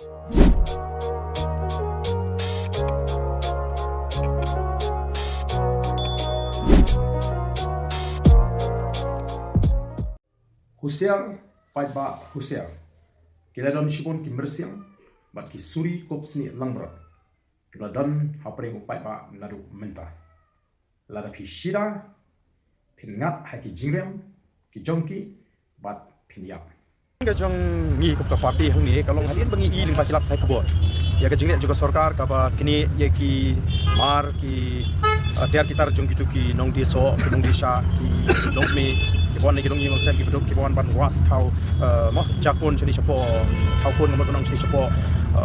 Husiar, pai ba husiar. Kiladon shipon kimbersiang, bat kisuri kop sini langbrat. Kiladon hapring upai ba nadu menta. Lada pishida, pingat haki jingrem, ki jongki, bat pinyap. Kajong ngi kop parti hang ni kalong hadin bangi i ling pasilap hai kebon. Ya kajing juga sarkar kapa kini ya ki mar ki tiar kita jong gitu ki nong di so ki nong di sha ki nong me ki bon ni ki nong yong sem ki bedok ki bon ban wat kau mo jakon chini sopo kau kon ngomong nong chini sopo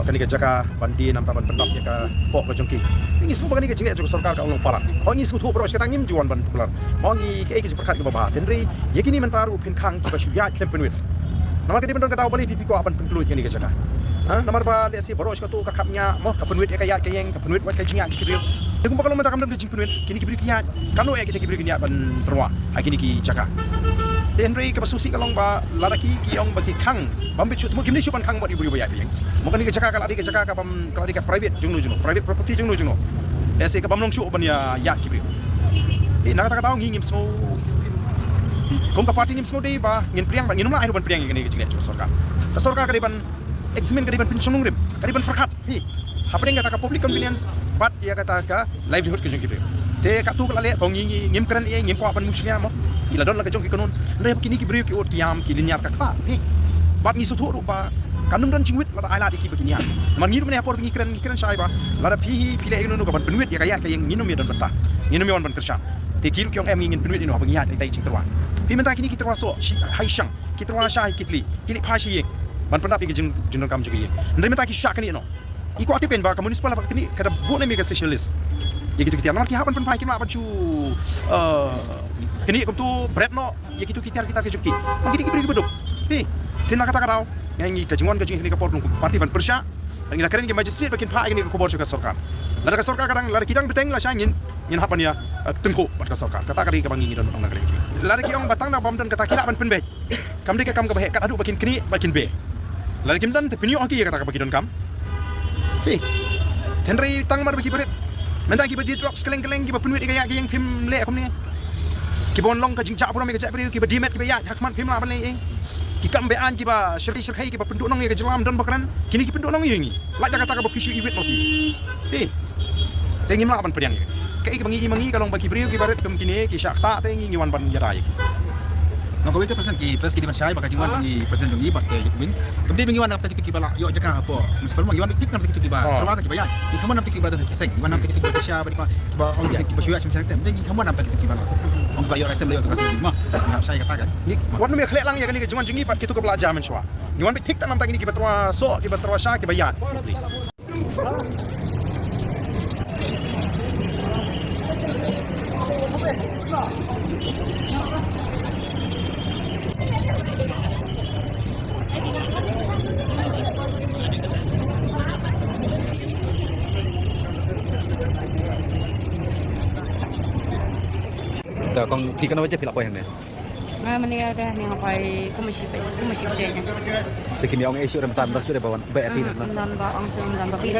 kani ka jaka bandi nam taban pendap ya ka pok kajong ki. Ini semua kani kajing juga sarkar ka ulong parat. Ho ngi semua bro kita ngim juan ban pular. Mo ngi ke ki perkat ki baba tenri ya kini mentaru pin kang ka shuya kempenwit. Nama kini benar kata balik pipi ko apan penkluit ni kerja. Nama apa dia si boros katu kakapnya, mau kapenuit ya kayak yang kapenuit buat kajingnya cikiril. Tengok kalau mereka kamdan kajing penuit, kini kibri kiat. Kanu ya kita kibri kiat ban terwa. Kini ki jaka. Tenri kepasusi kalau ba laraki ki yang bagi kang, bambit shoot mungkin ni shoot kang buat ibu ya yang. Mungkin ni kerja kalau di kerja kalau di private jungnu private property jungnu. Dia si kapamnong shoot ban ya kibri. Nak kata tahu ngingim so. Kung kapati nim snodi ba ngin priang ba nginum na ban priang ngini kecil sorka. Sorka kadiban examen kadiban pensiun ngrim, kadiban perkat. Hi. Apa yang kata public convenience bat ya kata ka livelihood ke jengki. Te katu kala le tong ngim keren e ngim ko apan muslia mo. Ila don la ka jongki kanon. Re kini ki brio ki ot kiam ki linyar ka ta. Hi. Bat ngi sutu rupa kanum dan cingwit la ala di ki beginian. Man ngirum ne apor ngi keren sai ba. La da pihi pile inu no ka ban penuit ya kaya yang nginum ya dan betah. Nginum yon ban kersa. Te kiru ki yang ingin penuit inu abangiat tai cing terwa. Pimenta kini kita rasa haishang, kita rasa kitli, kini pasi ye. Ban pendap iki jeneng kam juga ye. Ndai menta ki syak ni no. Iku aktipen ba komunis pala kini kada buat ni mega socialist. Ya gitu kita. Namar ki hapan penpai ki ma ban chu kini kum tu bread no, ya gitu kita ke juki. Mangki ki beduk. Hi, tina kata kadau. Yang kajingon kini ka portung parti ban persya. Ang ila keren ki magistrate bakin pa ini ko bor ka sorkar. Lara ka sorkar kadang lara kidang beteng la syangin. Yin hapan ya tengko bat ka sorkar. Kata kali ka bangi don ang nagre. Lari ki ong batang na bam dan kata kila ban penbe. Kam de ka kam ka bahe kat adu bakin kini bakin be. Lari kim dan te pinyo aki kata ka bakin don kam. Hi. Tenri tang mar baki berit. Menta ki bedi drop keleng-keleng ki ba penwit ka ya ki yang phim le kom ni. Ki bon long ka jingja pura me ka ja beri ki ba dimet ki ba ya hakman phim la ban le. Ki kam be an ki ba syirkai ki ba penduk nong ye ka jelam don bakran. Kini ki penduk nong ye ngi. La kata ka ba pisu iwit mo ki. Hi. Tengim la ban pediang. Kayak mangi kalau bagi beri ki baret kemkini ki syakta tengi ngiwan ban yarai. Ngau kau itu persen ki pres ki di masyai baka jiwan ki persen jongi bak ke bin. Kemudian mengiwan apa kita ki bala yo jaka apa. Misalnya mengiwan tik nam tik ki ba. Terwata ki bayar. Ki kamu nam tik ki ba dan ki seng. Iwan nam tik ki ba sya ba ki ba ong ki ba syuya macam macam. Mending kamu nam tik ki ba. Ong ba yo rasem yo tugas di mah. Ngap saya katakan. Ni wan me khlek lang ya kani ke juan jengi pat kitu ke belajar men swa. Ngiwan tik tak nam tak ini ki batwa so ki batwa sya ki bayar. Kong ki kana waje pilak poy hang ne. Mani ada yang apa komisi kerjanya. Bikin yang isu rem tam sudah bawan BRT Dan baong dan babi.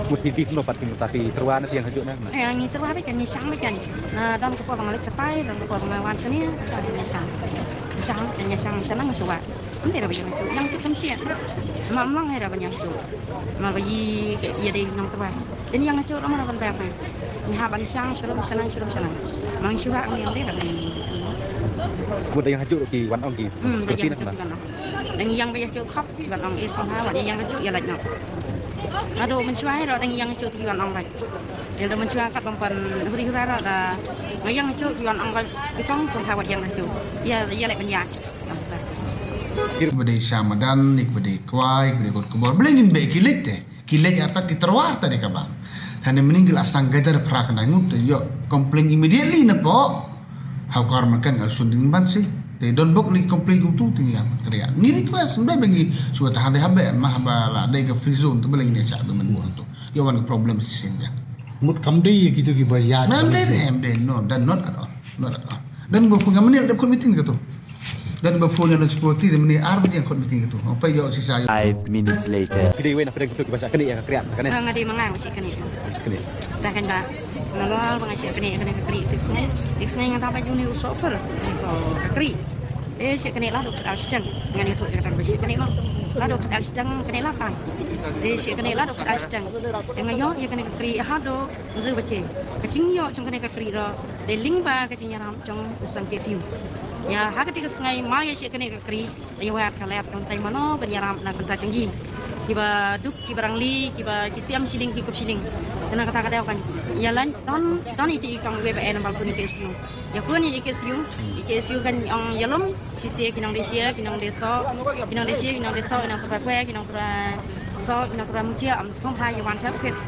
Mesti di nopat kimi tapi terwana yang hajuk na. Yang itu apa kan nyisang kan. Nah dan kepala ngalik sepai dan kepala ngawan sini ada nyisang sana ngasuwa. Ini ada banyak tu. Yang tu sih. Mamang ada banyak tu. Mal bayi ya deh nang terbaik. Dan yang ngacu ramai orang berapa. Ni haban sang suruh senang. Mang syuha yang dia dah. Buat yang hajuk ki wan ong ki. Seperti nak. Dan yang banyak tu khap wan ong esong ha wan yang hajuk ya lagi nak. Aduh mencuai dah yang hajuk ki wan ong baik. Jadi mencuai kat pampan huri-hura dah. Yang hajuk ki wan ong baik. Ikong tu ha wan yang hajuk. Ya lagi banyak. Kepada Syamadan, kepada Kuai, kepada Kubor. Belengin be kilit te. Kilit arta kiterwarta de kaba. Tane meninggal astang gadar prak nangut yo komplain immediately na po. How kar makan al sunding ban si. They don't book ni komplain gutu tinggal kriya. Ni request mbak bagi suatu hande habe mah bala de ke free zone tu belengin ya cak bemen tu. Yo one problem sin dia. Mut kamdei gitu ki bayar. Namde no dan not at all. Dan gua pengamen ni ada meeting ke tu. Dan berfungsi dan seperti itu meni arba yang kau betul itu. Apa yo sisa yo. 5 minutes later. Kini wen apa dah gitu baca kini ya kriat kan ya. Ngadi mangai masih kene. Kini. Dah kan dah. Ngalor bangai kene kri tik sengai ngata baju ni usofer. Ko kri. Si kene lah dokter Alstang ngani tu kata besi kene lah dokter Alstang kene lah kai. Si kene lah dokter Alstang. Dengan yo ya kene kri hado nru bace. Kecing yo cong kene kri ro. De ling ba kecing ram cong usang kesiu. Ya hak ketika sengai mal ya si kene kri. Ya wat kalat kan tai mano penyaram na kenta cengji. Kiba duk kibarang li kiba kisiam siling kikup siling. Kena kata-kata kan. Ya lan don itu ikang WBN bal kun kesiu. Ya kun ikesiu kan yang yalom kisi kinang desia kinang desa kinang terpakwe kinang terpa mucia am somha ya wancha pes.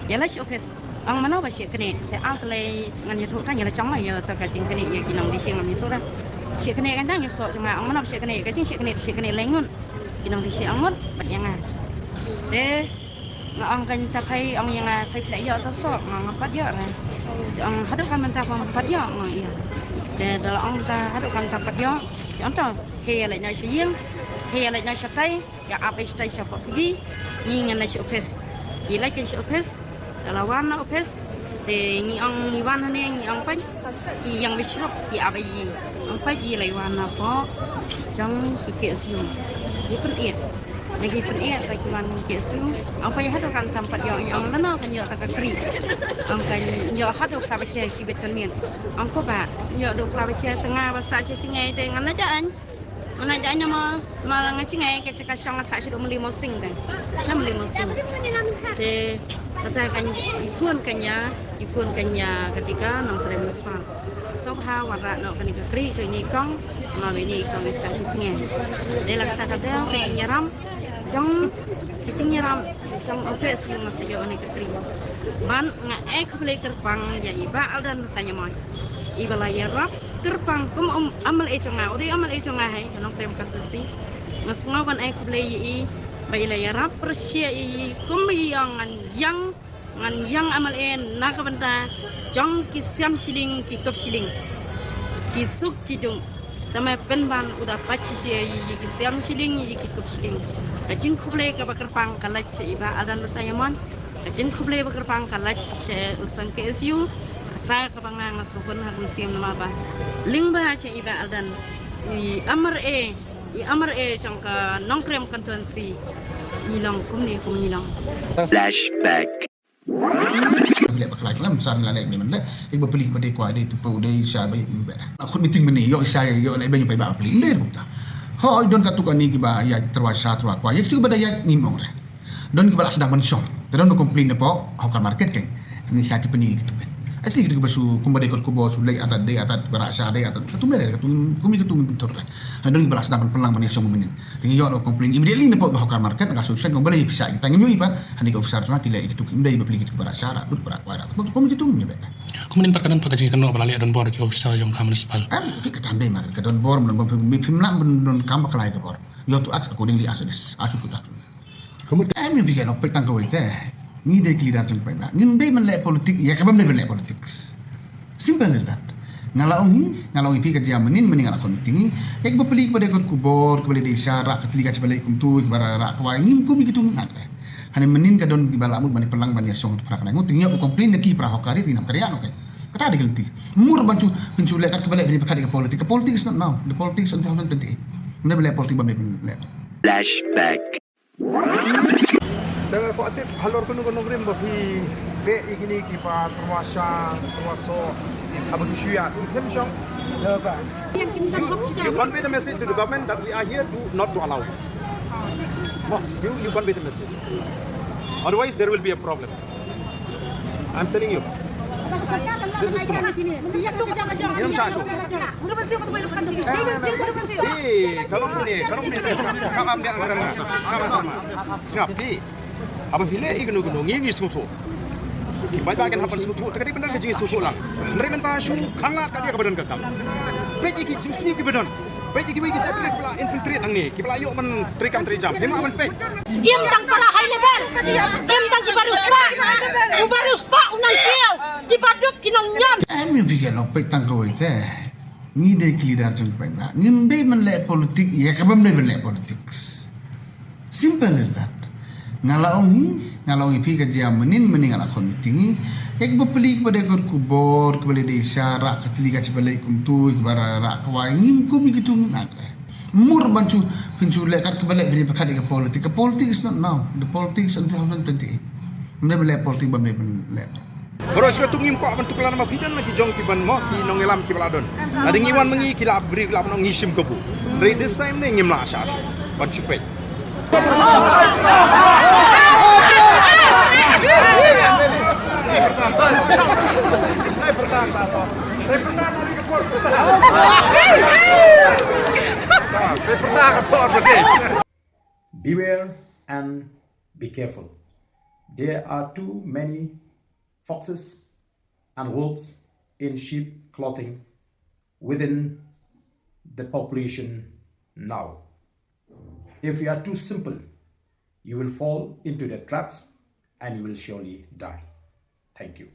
Ya la si pes. Ang mana ba si kene te ang tlei ngan ya thu kan ya la chang ya ta ka jing kene ya kinang desia ngam itu ra. Si kene kan dang ya so cuma ang mana si kene ka jing si kene lengun kinang desia angot yang de ang kan tapai ang yang kai play ya ta so ang pat ya ra. Ang hadu kan mentah pat ya ang iya. De dalam ang ta hadu kan tapat ya. Yang ta he la nya siang he la nya satai ya apa istai siapa pergi ni ngan la si opes. Ila ke si opes dalam warna opes de ni ang iwan ne ni ang pan ki yang bisrok ki apa yi. Ang pan yi la warna po jang ki siu. Di periet. Lagi periet lagi wan ki siu. Ang pan hadu kan tempat yang lana kan yo tak kri. Ang kan yo hadu sa baca si becelmin. Ang ko ba yo do pra baca tengah bahasa si cingai dengan adaan. Mana adaan ma ngacingai ke cakap sang sa si do meli mosing dan. Sa meli mosing. De katakan ikun kanya ketika nang terem mesma. Sok ha warak no kan kri jo ni kong ma ni kong sa si cingai. De la kata-kata ke nyaram jong jong opes yang masih yo ni kri. Man nga boleh gerbang ya iba dan masanya moy. Iba la ya rap gerbang kum amal ejonga uri amal ejonga hai kanong prem kantusi. Mas ngawan boleh yi baila ya rap persia yi kum yang amal na kabanta jong kisiam siling kikop siling. Kisuk kidung tama penban udah paci yi kisiam siling yi kikop siling. Kacing boleh ka gerbang kalat iba dan masanya moy. Kacing kublai berkerbang kalat usang KSU kata kebangan sokon harus siam nama ba lingba ce iba aldan i amar e jangka nongkrem konstituensi milang kumni milang Flashback. Bila berkelak lah besar nilai ni mana ik berpilih pada kuat dia tu pada isya baik berbeda aku meeting beni yo isya yo lai banyak baik pilih ler kita ho don katukan ni kiba ya terwasa terwakwa ya tu pada ya nimong re don kiba sedang mensong dan berkomplain apa hokar market kan ini saya kepeni gitu kan asli gitu basu kumbade kol kubo sulai atat de atat barasa de atat tu mere tu kumi tu pintor don kiba sedang pelang mani song menin tinggi yo komplain immediately ne po hokar market nggak susah ngomong boleh bisa kita ngemi pa hani ko officer sama kila itu imdai bapili gitu barasa dut barakwa tu kumi gitu me beka Kemudian perkanan pagkaji kano balali adon bor ki officer yung municipal. Fi katambe ma ka don bor mon mi pimlam don kamba kalai ka bor yo tu ats accordingly asu sudah kemudian kami bikin apa tangkau itu ni dia kelihatan sampai nak ni dia melek politik ya kami melek politik simple as that ngalau pi kerja menin meninggal komiti ni ya berpilih kepada kubor kepada desa rak ketiliga sebalik kuntu kepada rak kawai ni ku begitu ngat hanya menin ka don balamut bani pelang bani song tu prakana ngutingnya ku komplain neki pra hokari tinam karya no kan kata ada gelti mur bancu penculek kat kebalik bani perkara ke politik is not now the politics on 2028 ni melek politik bani melek Flashback. Dengan ko atip halor kuno rim bahi be igini ki pa terwaso abu syuya tem syong ba you convey the message to the government that we are here to not to allow you convey the message otherwise there will be a problem I'm telling you this is too much yang sasho kalau ni sama dia ngapi apa bila igno ngingi sutu baik-baik kan hapan sutu tadi benar ke jingi sutu lang mereka mentah syu kangat ka dia ke badan kakam peji ki jingsni ki badan peji ki jadi pula infiltrate nang ni ki pula yuk men trikam trijam memang men pej diam tang pala high level diam tang ki barus pa unang kiau di badut kinong nyon kami bikin apa tangkau itu Ni dai kelidar jong pai ba. Ngim dai man le politik ya kabam dai le politics. Simple as that. Ngalaong pi kerja menin ala kon meeting ek bepelik pada kor kubor kebalik desa rak ketili ka balik kumtu bara rak kwai ngim ku begitu ngare. Mur bancu pincu lekat kebalik bini perkara ke politik. Ke politik is not now. The politics until 2028. Mende bele politik bam le. Boros ka tungim ko aban tukulan ma bidan lagi jong ki ban mo ki nong elam ki baladon. Ada ngiwan mengi kila beri kila nong ngisim kebu. Dari this time ne ngim la asas. Ban cupet. Beware and be careful. There are too many foxes and wolves in sheep clothing within the population now. If you are too simple, you will fall into their traps and you will surely die. Thank you.